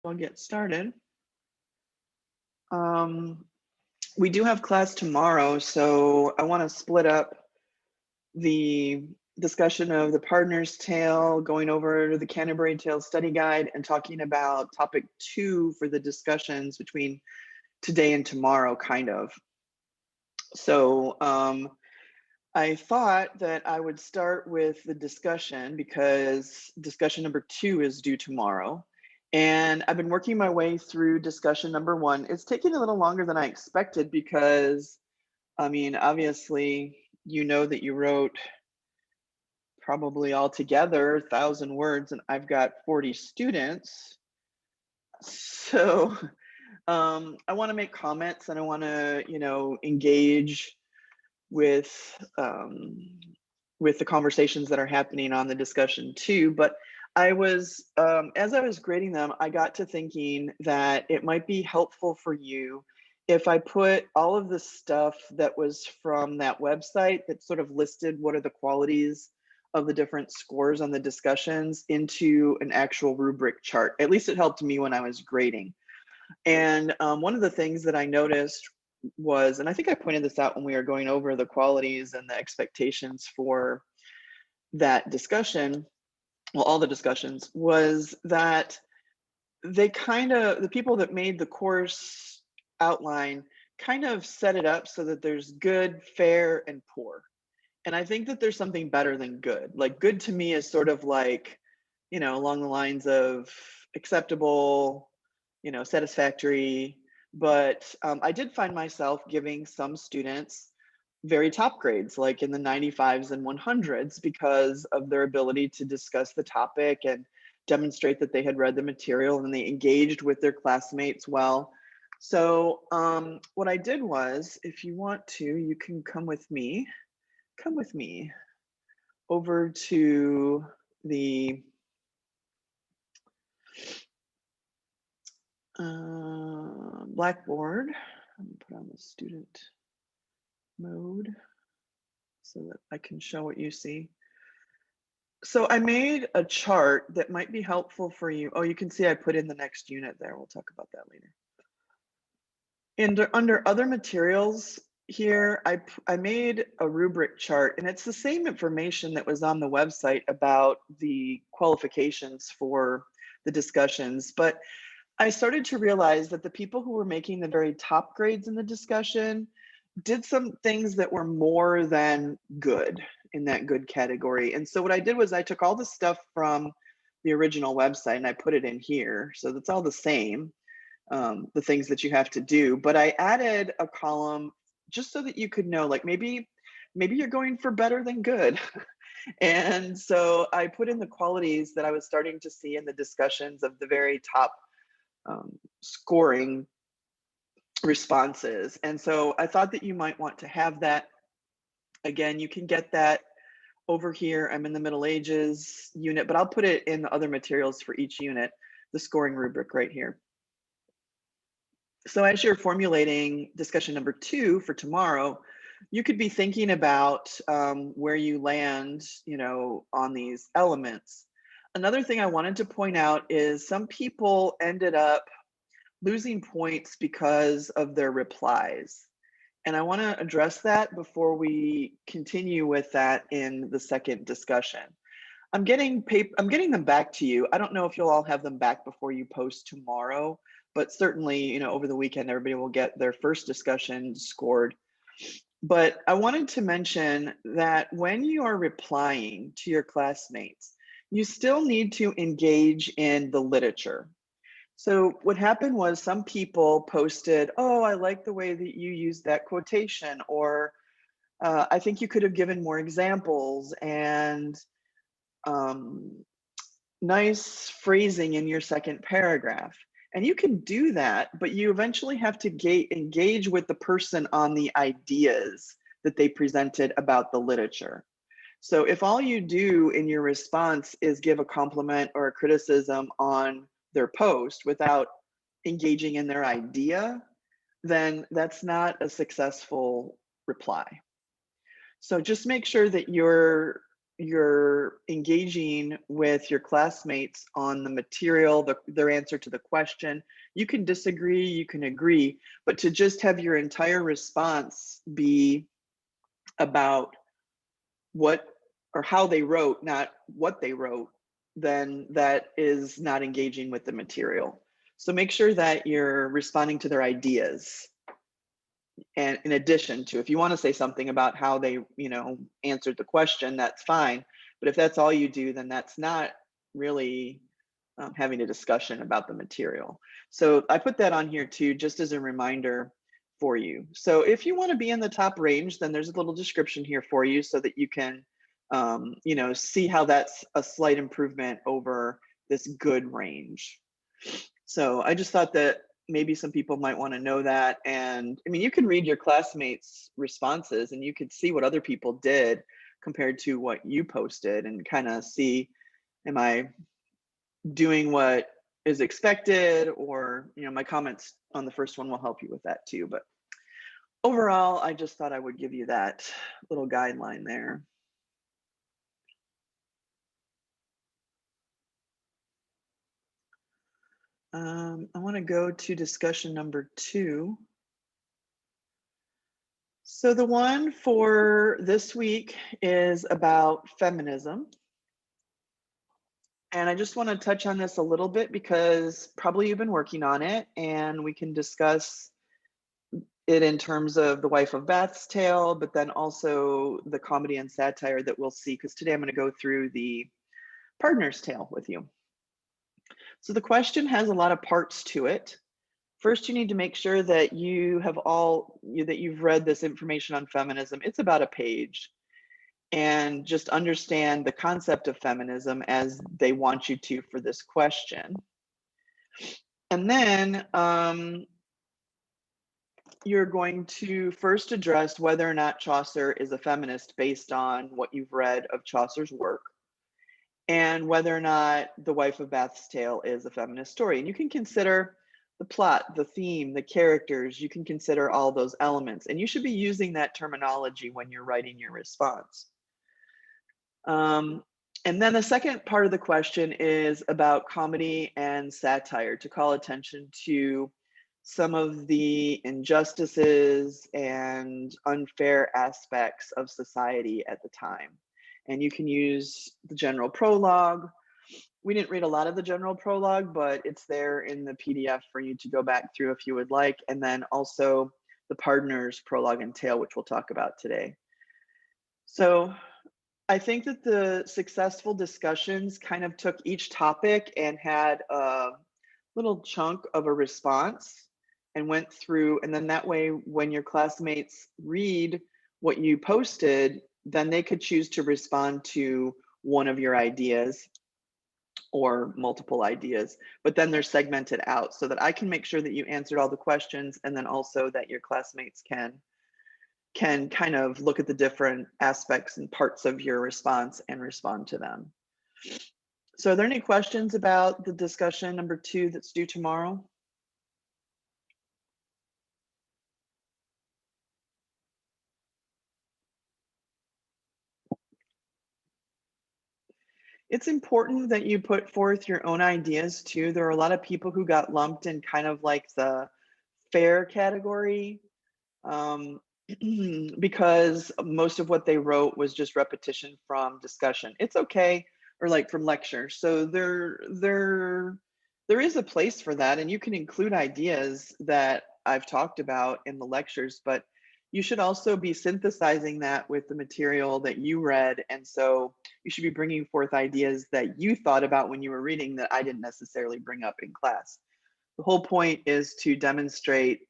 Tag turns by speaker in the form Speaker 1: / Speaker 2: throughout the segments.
Speaker 1: I'll get started. We do have class tomorrow, so I want to split up the discussion of the Partner's Tale, going over the Canterbury Tales study guide, and talking about topic 2 for the discussions between today and tomorrow, kind of. So I thought that I would start with the discussion because discussion number 2 is due tomorrow. And I've been working my way through discussion number 1. It's taking a little longer than I expected because, I mean, obviously, you know that you wrote probably altogether 1,000 words, and I've got 40 students. So I want to make comments and I want to, engage with the conversations that are happening on the discussion too. But I was, as I was grading them, I got to thinking that it might be helpful for you if I put all of the stuff that was from that website that sort of listed what are the qualities of the different scores on the discussions into an actual rubric chart. At least it helped me when I was grading. And one of the things that I noticed was, and I think I pointed this out when we were going over the qualities and the expectations for that discussion, well, all the discussions, was that they the people that made the course outline kind of set it up so that there's good, fair, and poor. And I think that there's something better than good. Like good to me is sort of like, along the lines of acceptable, satisfactory. But I did find myself giving some students very top grades, like in the 95s and 100s, because of their ability to discuss the topic and demonstrate that they had read the material and they engaged with their classmates well. So what I did was, if you want to, you can come with me over to the Blackboard. I'm gonna put on the student mode so that I can show what you see. So I made a chart that might be helpful for you. Oh, you can see I put in the next unit there. We'll talk about that later. And under other materials here, I made a rubric chart, and it's the same information that was on the website about the qualifications for the discussions. But I started to realize that the people who were making the very top grades in the discussion did some things that were more than good in that good category. And so what I did was I took all the stuff from the original website and I put it in here. So that's all the same, the things that you have to do. But I added a column just so that you could know, like maybe you're going for better than good. And so I put in the qualities that I was starting to see in the discussions of the very top scoring responses. And so I thought that you might want to have that. Again, you can get that over here. I'm in the Middle Ages unit, but I'll put it in the other materials for each unit, the scoring rubric right here. So as you're formulating discussion number 2 for tomorrow, you could be thinking about where you land, on these elements. Another thing I wanted to point out is some people ended up losing points because of their replies. And I want to address that before we continue with that in the second discussion. I'm getting them back to you. I don't know if you'll all have them back before you post tomorrow, but certainly, over the weekend, everybody will get their first discussion scored. But I wanted to mention that when you are replying to your classmates, you still need to engage in the literature. So what happened was some people posted, oh, I like the way that you used that quotation, or I think you could have given more examples, and nice phrasing in your second paragraph. And you can do that, but you eventually have to engage with the person on the ideas that they presented about the literature. So if all you do in your response is give a compliment or a criticism on their post without engaging in their idea, then that's not a successful reply. So just make sure that you're you're engaging with your classmates on the material, their answer to the question. You can disagree, you can agree, but to just have your entire response be about what or how they wrote, not what they wrote, then that is not engaging with the material. So make sure that you're responding to their ideas. And in addition to, if you want to say something about how they, answered the question, that's fine. But if that's all you do, then that's not really having a discussion about the material. So I put that on here too, just as a reminder for you. So if you want to be in the top range, then there's a little description here for you so that you can, see how that's a slight improvement over this good range. So I just thought that maybe some people might want to know that. And I mean, you can read your classmates' responses and you could see what other people did compared to what you posted and kind of see, am I doing what is expected? Or, my comments on the first one will help you with that too. But overall, I just thought I would give you that little guideline there. I want to go to discussion number 2. So the one for this week is about feminism. And I just want to touch on this a little bit because probably you've been working on it and we can discuss it in terms of the wife of Bath's tale, but then also the comedy and satire that we'll see, because today I'm going to go through the partner's tale with you. So the question has a lot of parts to it. First, you need to make sure that you have that you've read this information on feminism. It's about a page. And just understand the concept of feminism as they want you to for this question. And then you're going to first address whether or not Chaucer is a feminist based on what you've read of Chaucer's work, and whether or not The Wife of Bath's Tale is a feminist story. And you can consider the plot, the theme, the characters. You can consider all those elements. And you should be using that terminology when you're writing your response. And then the second part of the question is about comedy and satire, to call attention to some of the injustices and unfair aspects of society at the time. And you can use the general prologue. We didn't read a lot of the general prologue, but it's there in the PDF for you to go back through if you would like. And then also the partner's prologue and tale, which we'll talk about today. So I think that the successful discussions kind of took each topic and had a little chunk of a response and went through, and then that way when your classmates read what you posted, then they could choose to respond to one of your ideas or multiple ideas, but then they're segmented out so that I can make sure that you answered all the questions, and then also that your classmates can kind of look at the different aspects and parts of your response and respond to them. So are there any questions about the discussion number 2 that's due tomorrow? It's important that you put forth your own ideas too. There are a lot of people who got lumped in kind of like the fair category, because most of what they wrote was just repetition from discussion. It's okay, or like from lecture. So there is a place for that, and you can include ideas that I've talked about in the lectures, but you should also be synthesizing that with the material that you read. And so you should be bringing forth ideas that you thought about when you were reading that I didn't necessarily bring up in class. The whole point is to demonstrate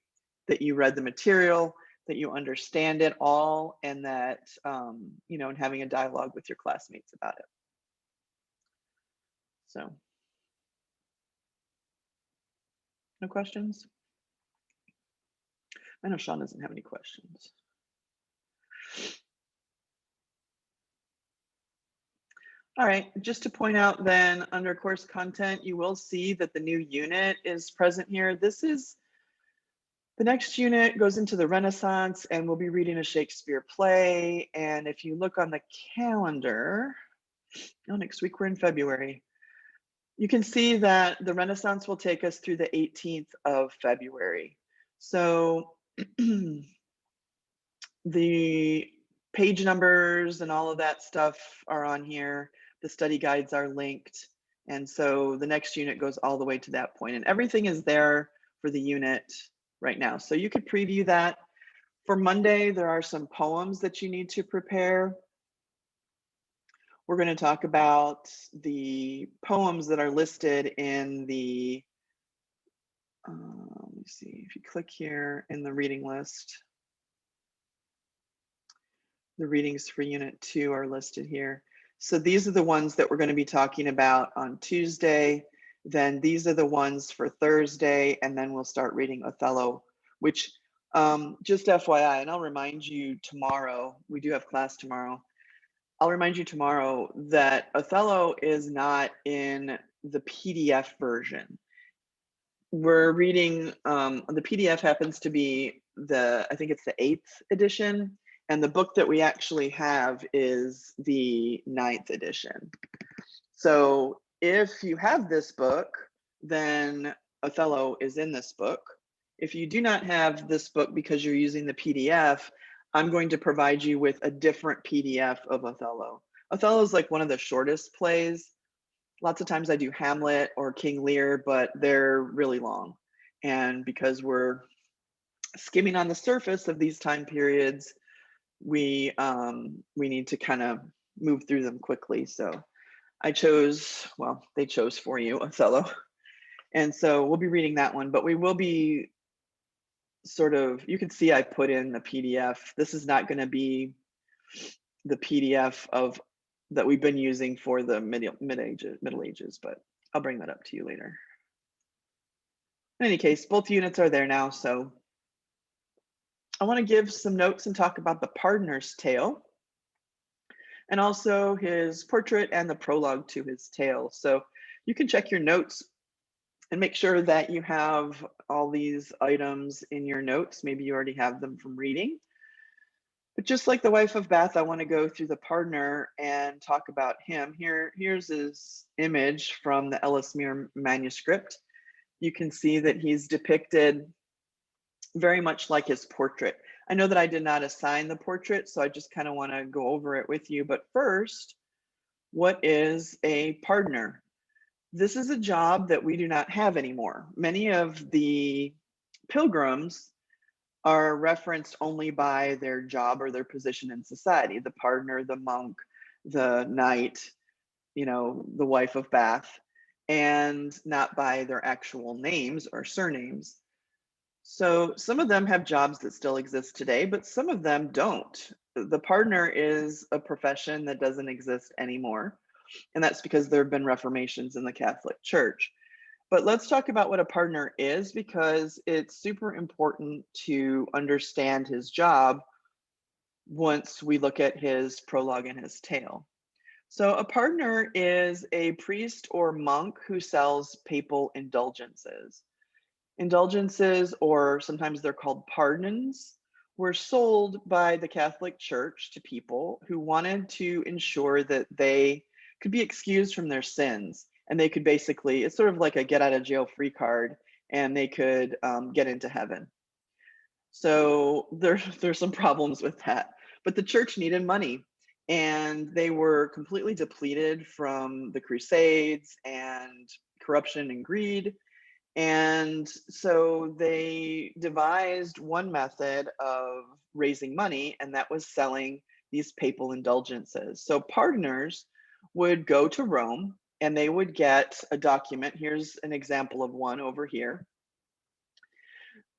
Speaker 1: that you read the material, that you understand it all, and that, and having a dialogue with your classmates about it. So, no questions? I know Sean doesn't have any questions. All right, just to point out then, under course content, you will see that the new unit is present here. This is The next unit goes into the Renaissance, and we'll be reading a Shakespeare play. And if you look on the calendar, next week we're in February, you can see that the Renaissance will take us through the 18th of February. So the page numbers and all of that stuff are on here. The study guides are linked. And so the next unit goes all the way to that point, and everything is there for the unit right now. So you could preview that. For Monday, there are some poems that you need to prepare. We're going to talk about the poems that are listed in the, let me see, if you click here in the reading list, the readings for Unit 2 are listed here. So these are the ones that we're going to be talking about on Tuesday. Then these are the ones for Thursday, and then we'll start reading Othello, which just FYI, and I'll remind you tomorrow, we do have class tomorrow. I'll remind you tomorrow that Othello is not in the PDF version. We're reading, the PDF happens to be I think it's the 8th edition, and the book that we actually have is the 9th edition. So if you have this book, then Othello is in this book. If you do not have this book because you're using the PDF, I'm going to provide you with a different PDF of Othello. Othello is like one of the shortest plays. Lots of times I do Hamlet or King Lear, but they're really long. And because we're skimming on the surface of these time periods, we need to kind of move through them quickly. So I chose, well, they chose for you, Othello. And so we'll be reading that one, but we will be sort of, you can see I put in the PDF. This is not going to be the PDF of that we've been using for the Middle Ages, but I'll bring that up to you later. In any case, both units are there now, so I want to give some notes and talk about the Pardoner's Tale, and also his portrait and the prologue to his tale. So you can check your notes and make sure that you have all these items in your notes. Maybe you already have them from reading. But just like the Wife of Bath, I want to go through the Pardoner and talk about him. Here's his image from the Ellesmere manuscript. You can see that he's depicted very much like his portrait. I know that I did not assign the portrait, so I just kind of want to go over it with you. But first, what is a pardoner? This is a job that we do not have anymore. Many of the pilgrims are referenced only by their job or their position in society. The pardoner, the monk, the knight, the Wife of Bath, and not by their actual names or surnames. So some of them have jobs that still exist today, but some of them don't. The pardoner is a profession that doesn't exist anymore. And that's because there have been reformations in the Catholic Church. But let's talk about what a pardoner is, because it's super important to understand his job once we look at his prologue and his tale. So a pardoner is a priest or monk who sells papal indulgences. Indulgences, or sometimes they're called pardons, were sold by the Catholic Church to people who wanted to ensure that they could be excused from their sins. And they could basically, it's sort of like a get out of jail free card, and they could get into heaven. So there's some problems with that. But the church needed money, and they were completely depleted from the Crusades and corruption and greed. And so they devised one method of raising money, and that was selling these papal indulgences. So pardoners would go to Rome and they would get a document. Here's an example of one over here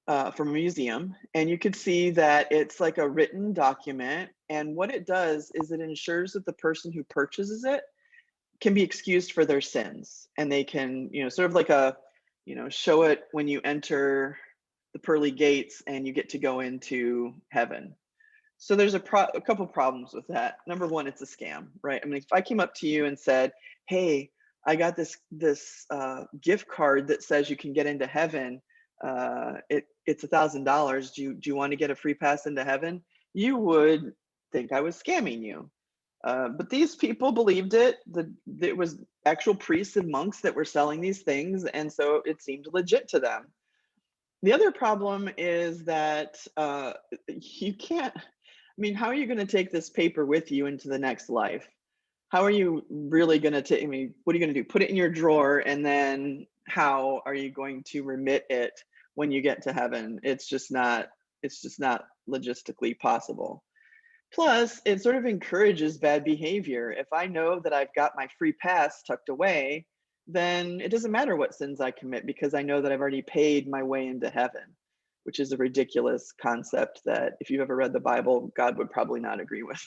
Speaker 1: from a museum. And you could see that it's like a written document. And what it does is it ensures that the person who purchases it can be excused for their sins. And they can, sort of like a, show it when you enter the pearly gates and you get to go into heaven. So there's a couple problems with that. Number one, it's a scam, right? I mean, if I came up to you and said, hey, I got this gift card that says you can get into heaven, it's $1,000. Do you want to get a free pass into heaven? You would think I was scamming you. But these people believed it. It was actual priests and monks that were selling these things, and so it seemed legit to them. The other problem is that you can't, I mean, how are you going to take this paper with you into the next life? How are you really going to take, I mean, what are you going to do? Put it in your drawer, and then how are you going to remit it when you get to heaven? It's just not logistically possible. Plus, it sort of encourages bad behavior. If I know that I've got my free pass tucked away, then it doesn't matter what sins I commit because I know that I've already paid my way into heaven, which is a ridiculous concept that if you've ever read the Bible, God would probably not agree with.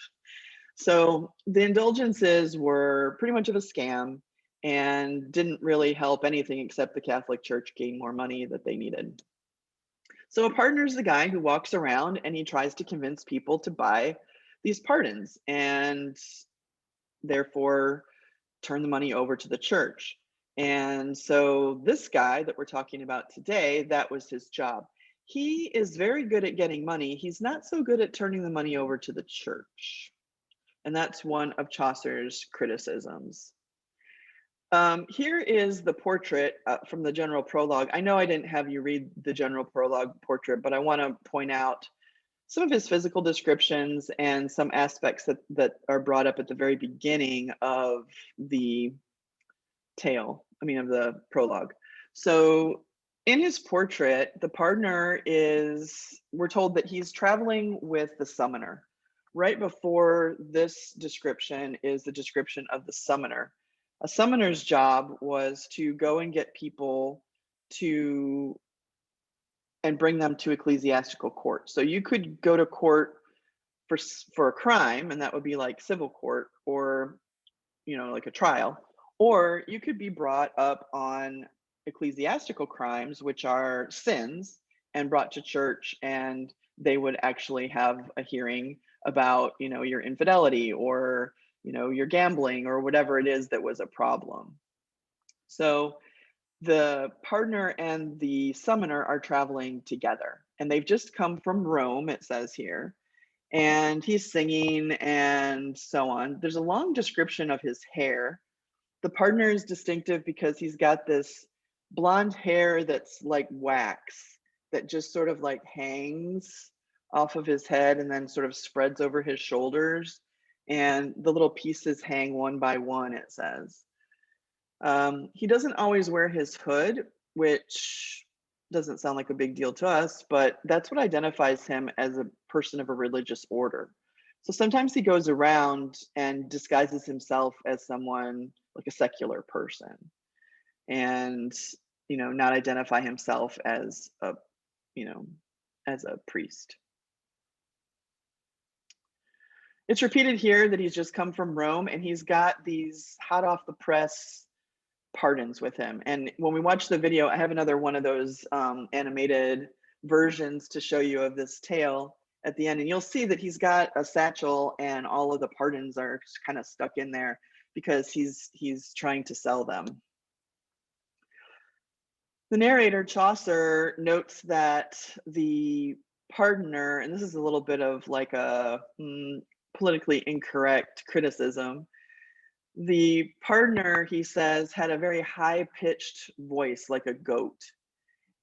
Speaker 1: So the indulgences were pretty much of a scam and didn't really help anything except the Catholic Church gain more money that they needed. So a partner is the guy who walks around and he tries to convince people to buy these pardons and therefore turn the money over to the church. And so this guy that we're talking about today, that was his job. He is very good at getting money. He's not so good at turning the money over to the church. And that's one of Chaucer's criticisms. Here is the portrait from the general prologue. I know I didn't have you read the general prologue portrait, but I want to point out some of his physical descriptions and some aspects that are brought up at the very beginning of the tale, of the prologue. So in his portrait, the partner we're told that he's traveling with the summoner. Right before this description is the description of the summoner. A summoner's job was to go and get people and bring them to ecclesiastical court. So you could go to court for a crime, and that would be like civil court or like a trial, or you could be brought up on ecclesiastical crimes, which are sins, and brought to church, and they would actually have a hearing about your infidelity or your gambling or whatever it is that was a problem. So the partner and the summoner are traveling together, and they've just come from Rome, it says here, and he's singing and so on. There's a long description of his hair. The partner is distinctive because he's got this blonde hair that's like wax that just sort of like hangs off of his head and then sort of spreads over his shoulders. And the little pieces hang one by one, it says. He doesn't always wear his hood, which doesn't sound like a big deal to us, but that's what identifies him as a person of a religious order. So sometimes he goes around and disguises himself as someone like a secular person and, not identify himself as as a priest. It's repeated here that he's just come from Rome and he's got these hot off the press pardons with him. And when we watch the video, I have another one of those animated versions to show you of this tale at the end, and you'll see that he's got a satchel and all of the pardons are kind of stuck in there because he's trying to sell them. The narrator Chaucer notes that the pardoner, and this is a little bit of like a politically incorrect criticism, the pardoner, he says, had a very high-pitched voice like a goat.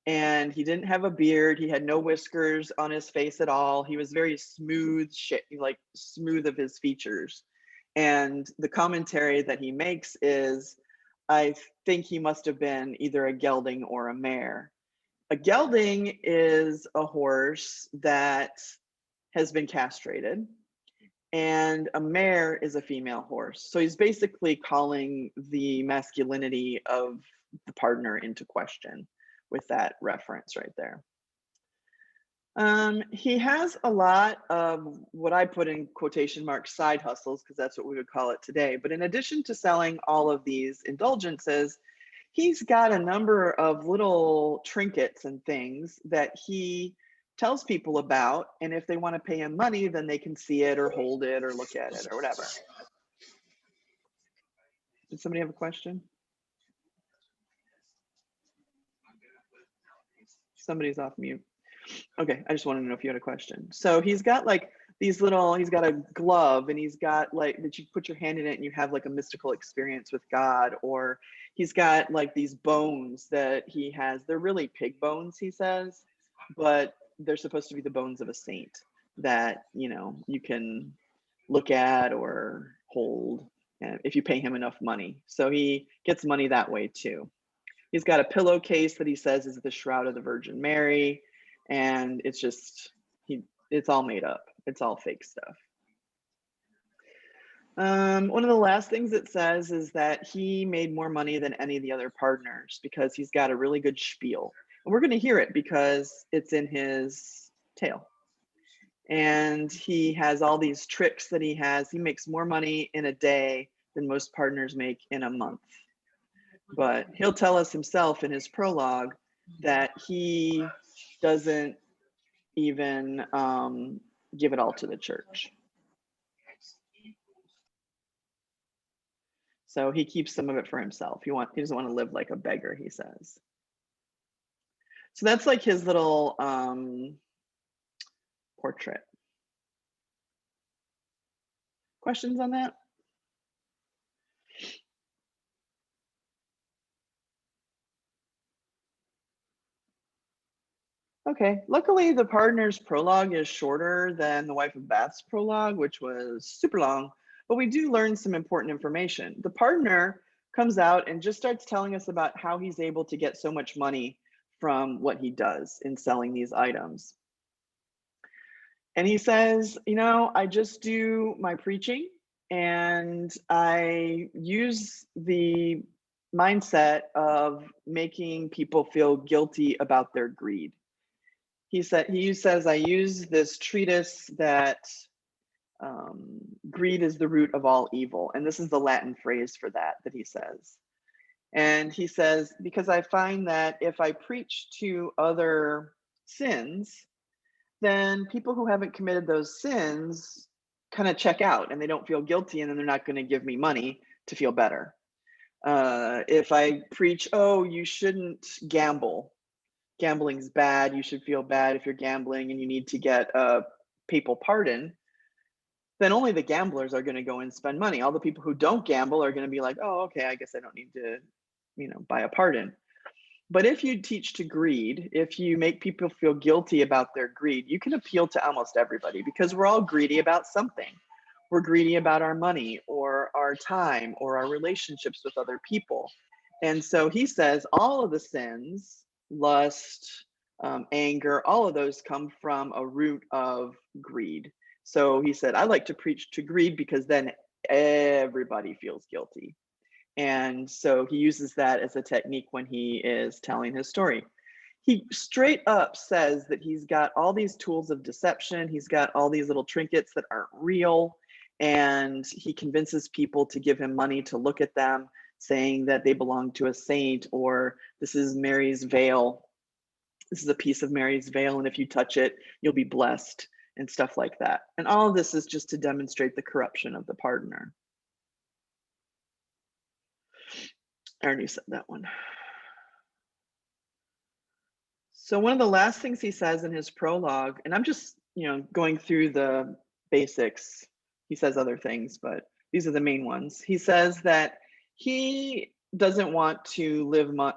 Speaker 1: And he didn't have a beard. He had no whiskers on his face at all. He was very smooth, like smooth of his features. And the commentary that he makes is, I think he must have been either a gelding or a mare. A gelding is a horse that has been castrated, and a mare is a female horse. So he's basically calling the masculinity of the partner into question with that reference right there. He has a lot of what I put in quotation marks side hustles, because that's what we would call it today. But in addition to selling all of these indulgences, he's got a number of little trinkets and things that he tells people about. And if they want to pay him money, then they can see it or hold it or look at it or whatever. Did somebody have a question? Somebody's off mute. Okay, I just wanted to know if you had a question. So he's got like these little, he's got a glove and he's got like that you put your hand in it and you have like a mystical experience with God, or he's got like these bones that he has. They're really pig bones, he says, but they're supposed to be the bones of a saint that, you know, you can look at or hold if you pay him enough money. So he gets money that way too. He's got a pillowcase that he says is the Shroud of the Virgin Mary, and it's just it's all made up. It's all fake stuff. One of the last things it says is that he made more money than any of the other partners because he's got a really good spiel. And we're going to hear it because it's in his tale. And he has all these tricks that he has. He makes more money in a day than most partners make in a month. But he'll tell us himself in his prologue that he doesn't even give it all to the church. So he keeps some of it for himself. He doesn't want to live like a beggar, he says. So that's like his little portrait. Questions on that? Okay, luckily the partner's prologue is shorter than the wife of Bath's prologue, which was super long, but we do learn some important information. The partner comes out and just starts telling us about how he's able to get so much money from what he does in selling these items. And he says, you know, I just do my preaching and I use the mindset of making people feel guilty about their greed. He says, I use this treatise that greed is the root of all evil. And this is the Latin phrase for that he says. And he says, because I find that if I preach to other sins, then people who haven't committed those sins kind of check out and they don't feel guilty, and then they're not going to give me money to feel better. If I preach, oh, you shouldn't gamble, gambling's bad, you should feel bad if you're gambling and you need to get a papal pardon, then only the gamblers are going to go and spend money. All the people who don't gamble are going to be like, oh, okay, I guess I don't need to, you know, buy a pardon. But if you teach to greed, if you make people feel guilty about their greed, you can appeal to almost everybody because we're all greedy about something. We're greedy about our money or our time or our relationships with other people. And so he says all of the sins, lust, anger, all of those come from a root of greed. So he said, I like to preach to greed because then everybody feels guilty. And so he uses that as a technique when he is telling his story. He straight up says that he's got all these tools of deception. He's got all these little trinkets that aren't real. And he convinces people to give him money to look at them, saying that they belong to a saint, or this is Mary's veil. This is a piece of Mary's veil, and if you touch it, you'll be blessed, and stuff like that. And all of this is just to demonstrate the corruption of the partner. I already said that one. So one of the last things he says in his prologue, and I'm just, you know, going through the basics. He says other things, but these are the main ones. He says that he doesn't want to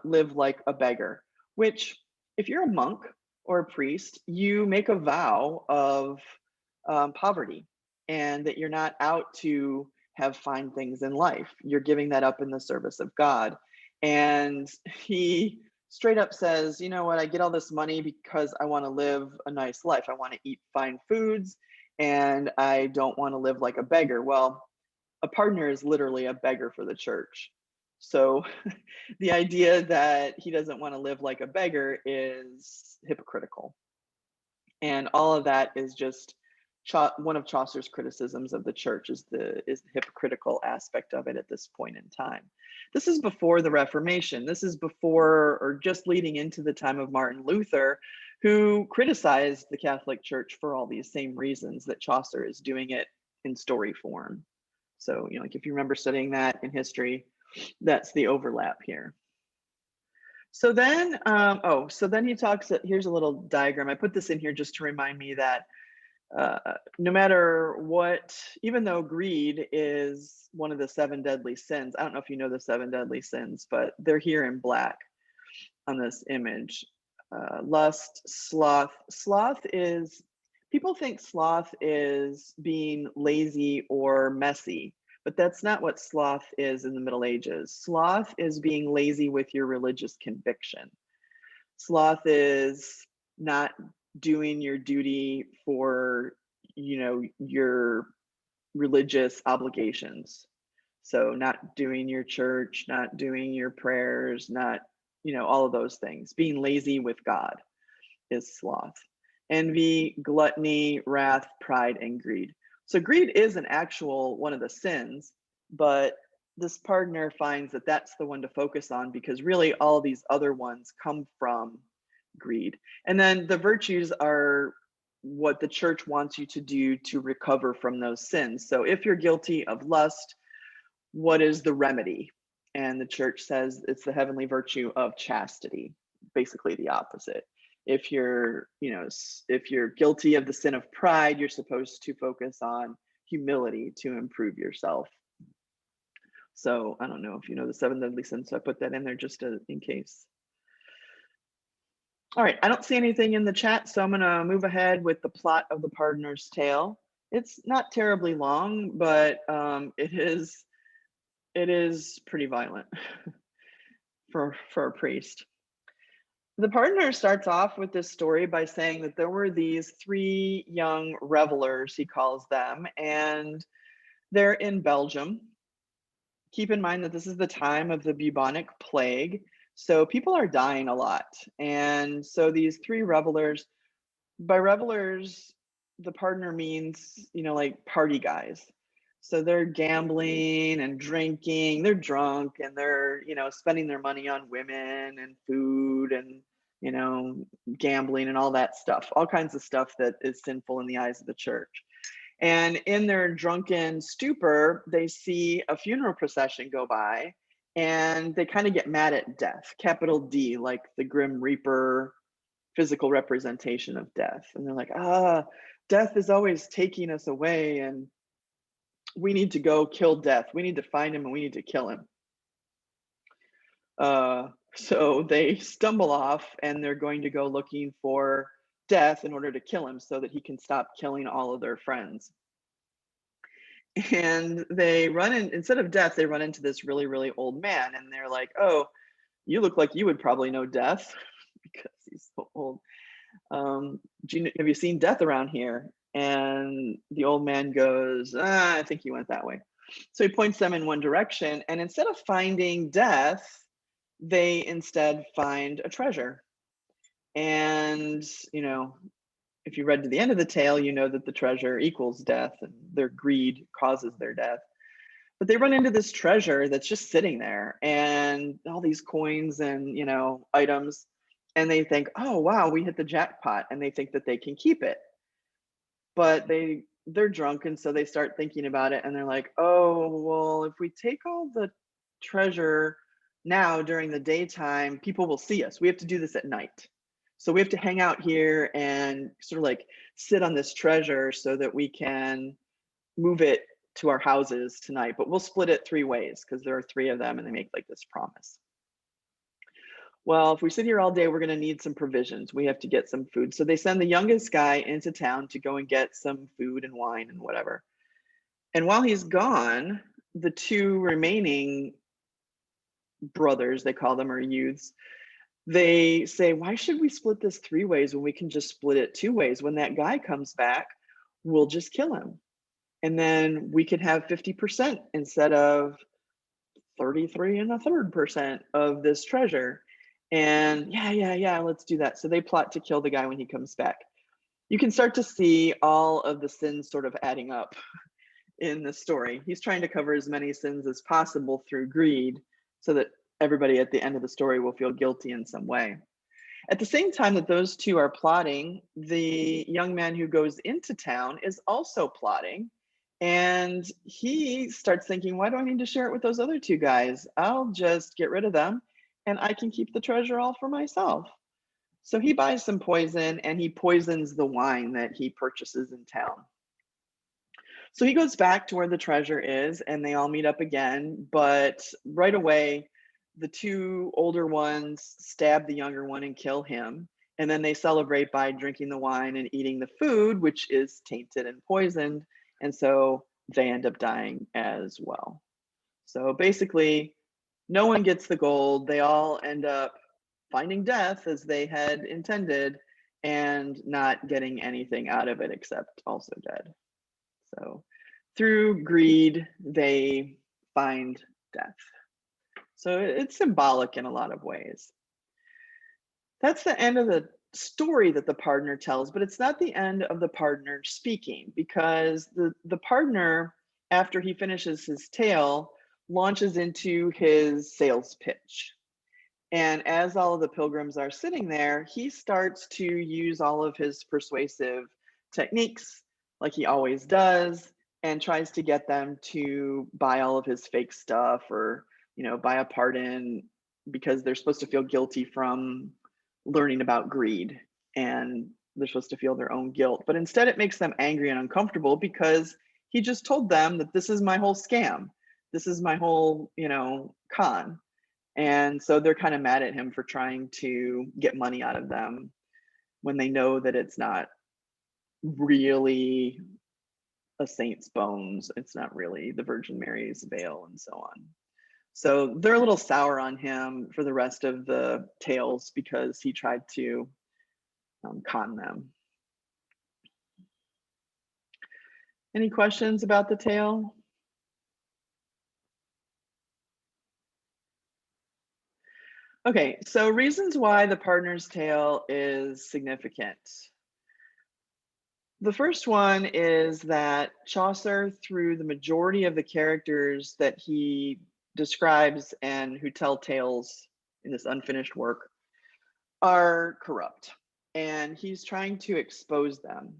Speaker 1: live like a beggar, which if you're a monk or a priest, you make a vow of poverty and that you're not out to have fine things in life. You're giving that up in the service of God. And he straight up says, you know what, I get all this money because I want to live a nice life. I want to eat fine foods and I don't want to live like a beggar. Well, a partner is literally a beggar for the church. So the idea that he doesn't want to live like a beggar is hypocritical. And all of that is just one of Chaucer's criticisms of the church is the hypocritical aspect of it at this point in time. This is before the Reformation. This is before or just leading into the time of Martin Luther, who criticized the Catholic Church for all these same reasons that Chaucer is doing it in story form. So, you know, like if you remember studying that in history, that's the overlap here. So then, so then he talks, here's a little diagram. I put this in here just to remind me that no matter what, even though greed is one of the seven deadly sins, I don't know if you know the seven deadly sins, but they're here in black on this image. Lust, sloth. Sloth is, people think sloth is being lazy or messy, but that's not what sloth is in the Middle Ages. Sloth is being lazy with your religious conviction. Sloth is not doing your duty for, your religious obligations. So not doing your church, not doing your prayers, not, all of those things. Being lazy with God is sloth. Envy, gluttony, wrath, pride, and greed. So greed is an actual one of the sins, but this partner finds that that's the one to focus on because really all these other ones come from greed. And then the virtues are what the church wants you to do to recover from those sins. So if you're guilty of lust, what is the remedy? And the church says it's the heavenly virtue of chastity, basically the opposite. If you're, if you're guilty of the sin of pride, you're supposed to focus on humility to improve yourself. So I don't know if you know the seven deadly sins, so I put that in there just in case. All right, I don't see anything in the chat, so I'm gonna move ahead with the plot of The Pardoner's Tale. It's not terribly long, but it is pretty violent for a priest. The Pardoner starts off with this story by saying that there were these three young revelers, he calls them, and they're in Belgium. Keep in mind that this is the time of the bubonic plague, so people are dying a lot. And so these three revelers, by revelers, the Pardoner means, like party guys. So they're gambling and drinking, they're drunk, and they're, spending their money on women and food and, gambling and all that stuff, all kinds of stuff that is sinful in the eyes of the church. And in their drunken stupor, they see a funeral procession go by and they kind of get mad at death, capital D, like the Grim Reaper physical representation of death. And they're like, death is always taking us away and we need to go kill death. We need to find him and we need to kill him. So they stumble off and they're going to go looking for death in order to kill him so that he can stop killing all of their friends. And they run in, instead of death, they run into this really, really old man. And they're like, oh, you look like you would probably know death because he's so old. Have you seen death around here? And the old man goes, I think he went that way. So he points them in one direction. And instead of finding death, they instead find a treasure. And, if you read to the end of the tale, you know that the treasure equals death and their greed causes their death. But they run into this treasure that's just sitting there and all these coins and, items. And they think, oh, wow, we hit the jackpot. And they think that they can keep it. But they're drunk. And so they start thinking about it. And they're like, oh, well, if we take all the treasure now during the daytime, people will see us. We have to do this at night. So we have to hang out here and sort of like sit on this treasure so that we can move it to our houses tonight. But we'll split it three ways because there are three of them and they make like this promise. Well, if we sit here all day, we're going to need some provisions. We have to get some food. So they send the youngest guy into town to go and get some food and wine and whatever. And while he's gone, the two remaining brothers, they call them, or youths, they say, why should we split this three ways when we can just split it two ways? When that guy comes back, we'll just kill him. And then we could have 50% instead of 33 and a third percent of this treasure. And yeah, let's do that. So they plot to kill the guy when he comes back. You can start to see all of the sins sort of adding up in the story. He's trying to cover as many sins as possible through greed so that everybody at the end of the story will feel guilty in some way. At the same time that those two are plotting, the young man who goes into town is also plotting. And he starts thinking, why do I need to share it with those other two guys? I'll just get rid of them and I can keep the treasure all for myself. So he buys some poison and he poisons the wine that he purchases in town. So he goes back to where the treasure is and they all meet up again. But right away, the two older ones stab the younger one and kill him. And then they celebrate by drinking the wine and eating the food, which is tainted and poisoned. And so they end up dying as well. So basically, no one gets the gold. They all end up finding death as they had intended and not getting anything out of it except also dead. So through greed, they find death. So it's symbolic in a lot of ways. That's the end of the story that the partner tells, but it's not the end of the partner speaking, because the partner, after he finishes his tale, launches into his sales pitch. And as all of the pilgrims are sitting there, he starts to use all of his persuasive techniques, like he always does, and tries to get them to buy all of his fake stuff, or, buy a pardon, because they're supposed to feel guilty from learning about greed, and they're supposed to feel their own guilt. But instead, it makes them angry and uncomfortable because he just told them that this is my whole scam. This is my whole, con. And so they're kind of mad at him for trying to get money out of them when they know that it's not really a saint's bones. It's not really the Virgin Mary's veil, and so on. So they're a little sour on him for the rest of the tales because he tried to con them. Any questions about the tale? Okay, so reasons why the partner's tale is significant. The first one is that Chaucer, through the majority of the characters that he describes and who tell tales in this unfinished work, are corrupt, and he's trying to expose them.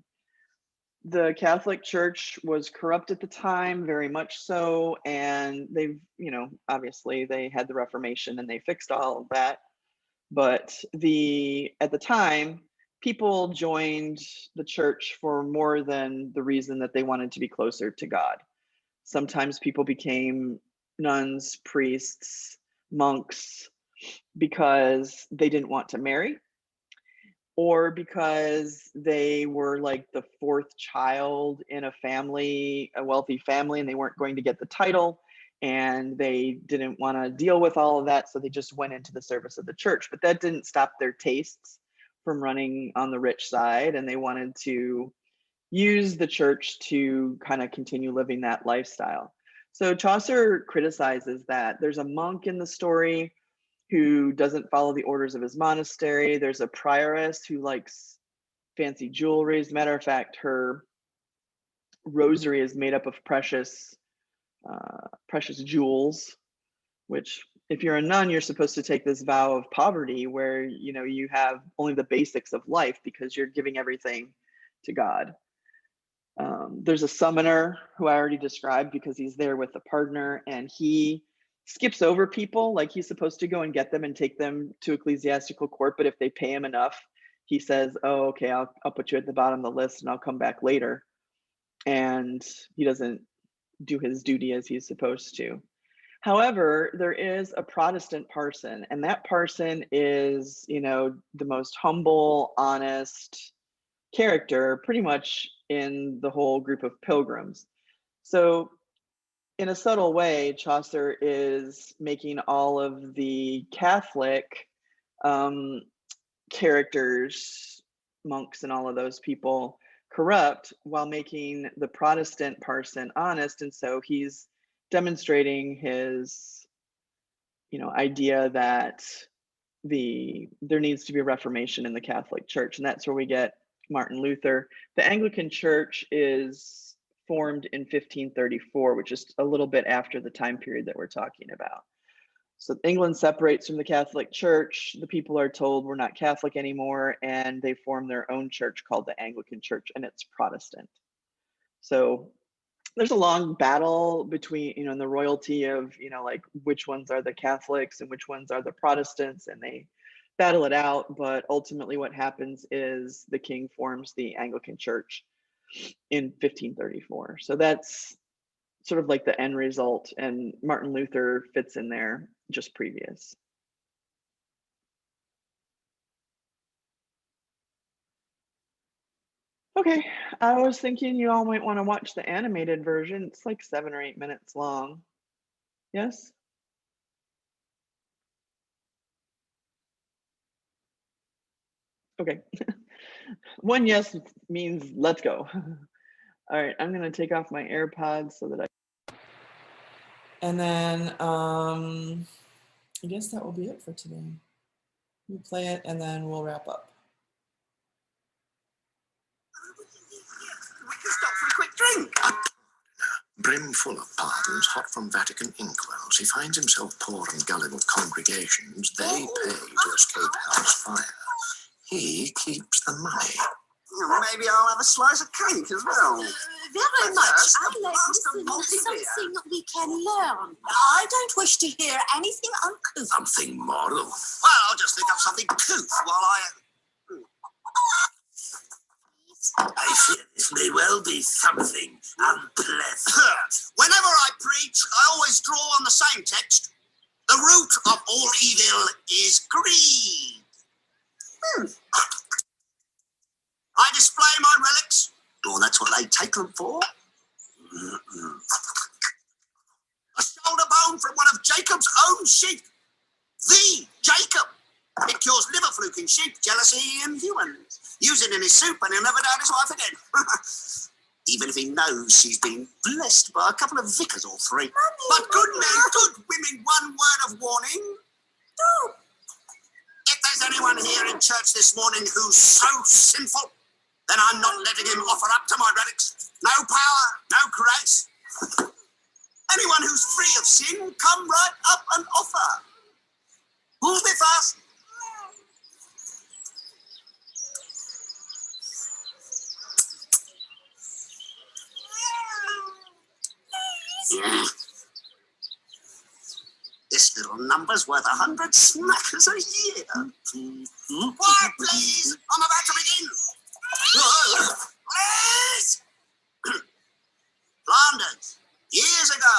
Speaker 1: The Catholic Church was corrupt at the time, very much so, and they've, obviously they had the Reformation and they fixed all of that. But at the time, people joined the church for more than the reason that they wanted to be closer to God. Sometimes people became nuns, priests, monks because they didn't want to marry, or because they were like the fourth child in a family, a wealthy family, and they weren't going to get the title, and they didn't want to deal with all of that, so they just went into the service of the church. But that didn't stop their tastes from running on the rich side, and they wanted to use the church to kind of continue living that lifestyle. So Chaucer criticizes that. There's a monk in the story who doesn't follow the orders of his monastery. There's a prioress who likes fancy jewelry. As a matter of fact, her rosary is made up of precious jewels, which, if you're a nun, you're supposed to take this vow of poverty where you have only the basics of life because you're giving everything to God. There's a summoner who I already described because he's there with the partner, and he skips over people. Like, he's supposed to go and get them and take them to ecclesiastical court, but if they pay him enough, he says, oh, okay, I'll put you at the bottom of the list and I'll come back later. And he doesn't do his duty as he's supposed to. However, there is a Protestant parson, and that parson is, the most humble, honest character pretty much in the whole group of pilgrims. So in a subtle way, Chaucer is making all of the Catholic characters, monks and all of those people, corrupt, while making the Protestant parson honest. And so he's demonstrating his, idea that there needs to be a reformation in the Catholic Church. And that's where we get Martin Luther. The Anglican Church is formed in 1534, which is a little bit after the time period that we're talking about. So England separates from the Catholic Church. The people are told we're not Catholic anymore, and they form their own church called the Anglican Church, and it's Protestant. So there's a long battle between, you know, the royalty of, you know, like which ones are the Catholics and which ones are the Protestants, and they battle it out. But ultimately, what happens is the king forms the Anglican Church in 1534. So that's sort of like the end result, and Martin Luther fits in there just previous. Okay, I was thinking you all might want to watch the animated version. It's like 7 or 8 minutes long. Yes? Okay. One yes means let's go. All right, I'm gonna take off my AirPods so that I. And then I guess that will be it for today. We play it and then we'll wrap up.
Speaker 2: We can stop for a quick drink. Brimful of pardons, hot from Vatican inkwells, he finds himself poor and gullible congregations. They pay to escape hell's fire. He keeps the money. Maybe I'll have a slice of cake as well.
Speaker 3: Very much. I'd like to something we can learn. I don't wish to hear anything uncouth.
Speaker 2: Something moral. Well, I'll just think of something couth while I fear this may well be something unpleasant. Whenever I preach, I always draw on the same text. The root of all evil is greed. I display my relics. Oh, that's what they take them for. A shoulder bone from one of Jacob's own sheep. The Jacob. It cures liver fluke in sheep, jealousy in humans. Use it in his soup and he'll never doubt his wife again. Even if he knows she's been blessed by a couple of vicars or three. Mummy, but good men, good women, one word of warning. No. If there's anyone here in church this morning who's so sinful, then I'm not letting him offer up to my relics. No power, no grace. Anyone who's free of sin, come right up and offer. Who'll be first? Yeah. This little number's worth 100 smackers a year. Quiet, please. I'm about to begin. Please. Flanders, years ago.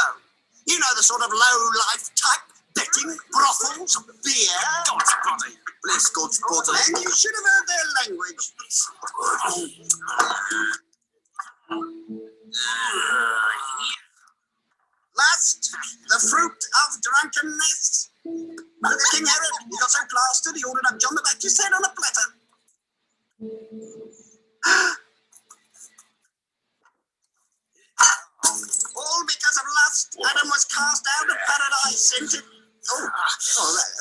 Speaker 2: You know the sort of low-life type. Betting, brothels, beer. God's body. Bless God's body. Then you should have heard their language. Last, the fruit of drunkenness. Look at King Herod. He got so plastered he ordered up John the Baptist's head on a platter. All because of lust. Adam was cast out of paradise into... Oh, all right.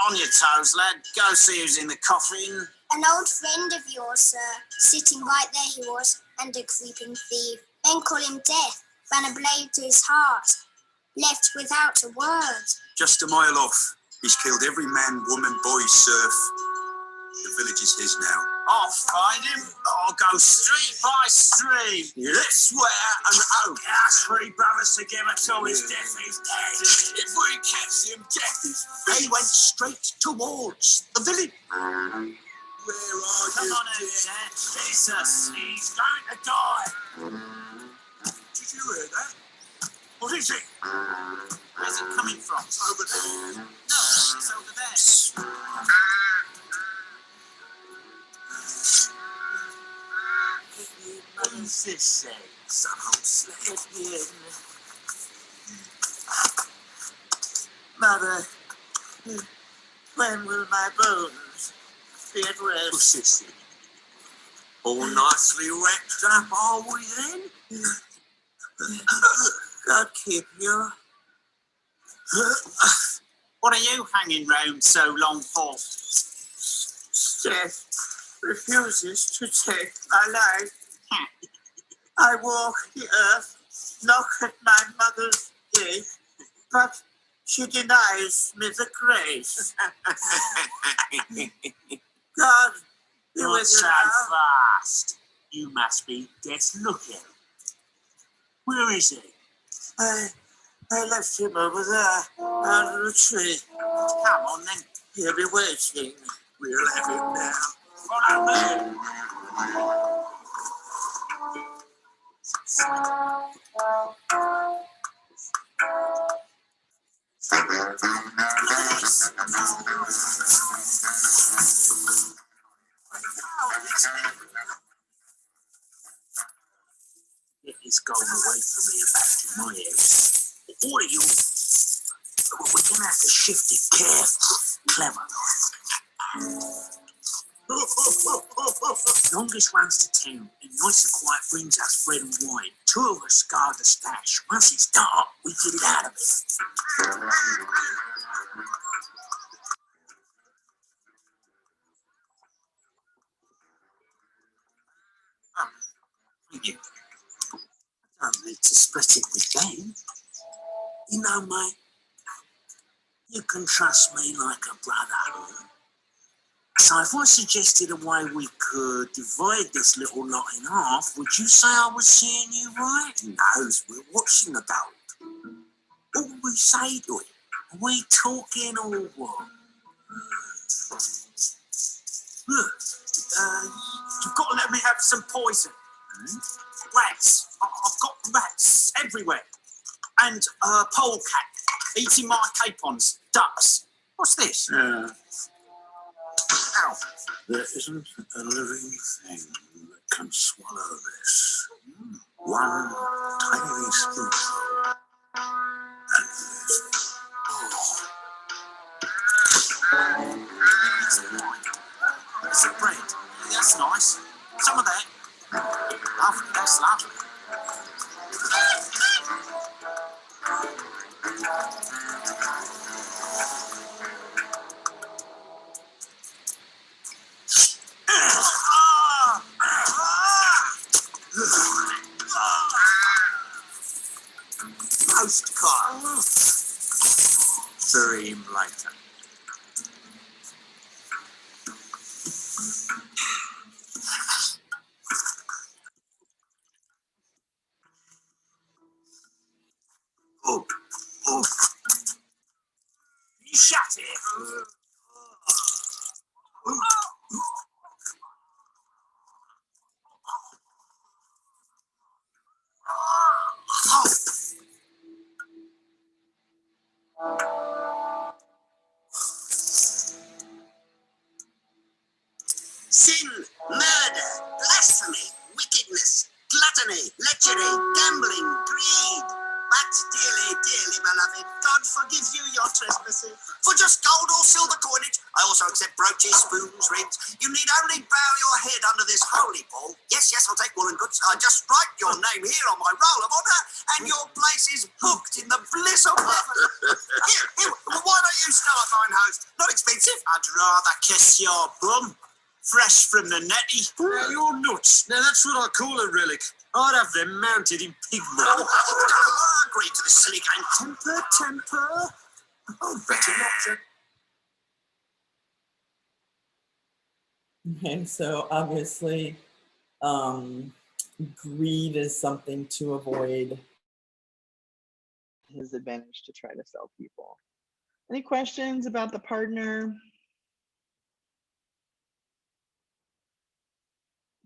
Speaker 2: On your toes, lad. Go see who's in the coffin.
Speaker 3: An old friend of yours, sir. Sitting right there he was, and a creeping thief. Men call him Death. Ran a blade to his heart. Left without a word.
Speaker 4: Just a mile off. He's killed every man, woman, boy, serf. The village is his now.
Speaker 2: I'll find him. I'll go street by street. Let's swear an oath. Three brothers together till his death is dead. If we catch him, death is free. They went straight towards the village. Where are you? Come on in, Dad. Jesus, he's going to die.
Speaker 4: Did you hear that?
Speaker 2: What is it? Where's it coming from?
Speaker 4: It's over there.
Speaker 2: No, it's over there. What does this say?
Speaker 4: Some old slave.
Speaker 2: Mother, when will my bones be at rest?
Speaker 4: What's this thing? All nicely wrapped up, are we then?
Speaker 2: God keep you. What are you hanging round so long for? Death refuses to take my life. I walk the earth, knock at my mother's gate, but she denies me the grace. God
Speaker 5: Not so fast. You must be Death looking. Where is he?
Speaker 6: I left him over there, under the tree.
Speaker 5: Come on then.
Speaker 6: He'll be waiting.
Speaker 4: We'll have him now.
Speaker 5: Follow me. Get this gold away from me and back to my house. What are you? We're going to have to shift it careful, clever like. Longest runs to town and nice and quiet brings us bread and wine. Two of us guard the stash. Once it's dark, we get it out of it. Thank you. I don't need to split it with Dan. You know, mate, you can trust me like a brother. So if I suggested a way we could divide this little lot in half, would you say I was seeing you right?
Speaker 6: No, we're watching the gold.
Speaker 5: What would we say to it? Are we talking or what? Look, you've got to let me have some poison. Rats. I've got rats everywhere. And a polecat eating my capons. Ducks. What's this?
Speaker 6: Yeah.
Speaker 5: Ow.
Speaker 6: There isn't a living thing that can swallow this. One tiny spoonful and
Speaker 5: It's the bread. That's nice. Some of that. Lovely. That's lovely. Postcard. Bury him later. Oh, oh. You shut it.
Speaker 2: Sin, murder, blasphemy, wickedness, gluttony, lechery, gambling, greed. But dearly beloved, God forgives you your trespasses. For just gold or silver coinage, I also accept brooches, spoons, rings. You need only bow your head under this holy pall. Yes, I'll take woolen goods. I just write your name here on my roll of honour, and your place is booked in the bliss of heaven. Here, why don't you start, mine host? Not expensive.
Speaker 5: I'd rather kiss your bum. Fresh from the netty.
Speaker 6: Now you're nuts. Now that's what I call a relic. I'd have them mounted in pig
Speaker 2: Oh,
Speaker 6: milk.
Speaker 2: I agree to this silly game.
Speaker 5: Temper.
Speaker 6: Oh, better not.
Speaker 1: And so obviously, greed is something to avoid. His advantage to try to sell people. Any questions about the partner?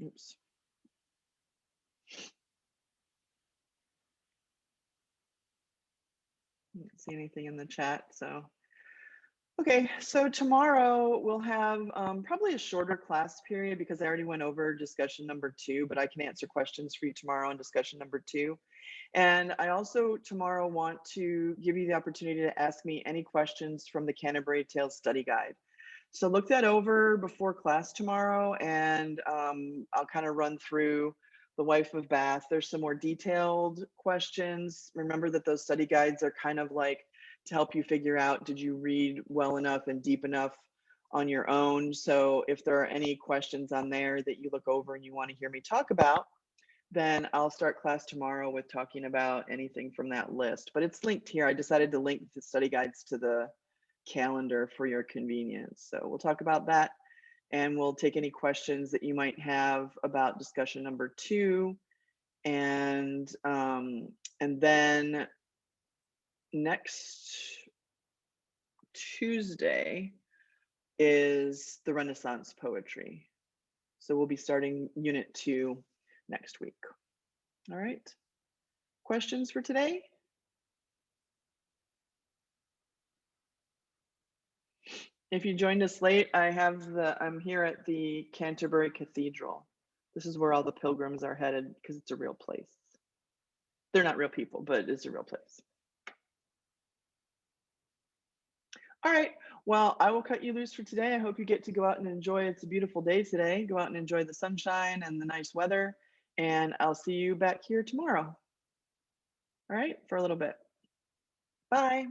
Speaker 1: Oops. Didn't see anything in the chat, so. Okay, so tomorrow we'll have probably a shorter class period because I already went over discussion number 2, but I can answer questions for you tomorrow on discussion number 2. And I also tomorrow want to give you the opportunity to ask me any questions from the Canterbury Tales study guide. So look that over before class tomorrow, and I'll kind of run through the Wife of Bath. There's some more detailed questions. Remember that those study guides are kind of like to help you figure out, did you read well enough and deep enough on your own? So if there are any questions on there that you look over and you want to hear me talk about, then I'll start class tomorrow with talking about anything from that list. But it's linked here. I decided to link the study guides to the calendar for your convenience. So we'll talk about that and we'll take any questions that you might have about discussion number 2. And then next Tuesday is the Renaissance poetry. So we'll be starting Unit 2 next week. All right. Questions for today? If you joined us late, I'm here at the Canterbury Cathedral. This is where all the pilgrims are headed because it's a real place. They're not real people, but it's a real place. All right, well, I will cut you loose for today. I hope you get to go out and enjoy. It's a beautiful day today. Go out and enjoy the sunshine and the nice weather. And I'll see you back here tomorrow. All right, for a little bit. Bye.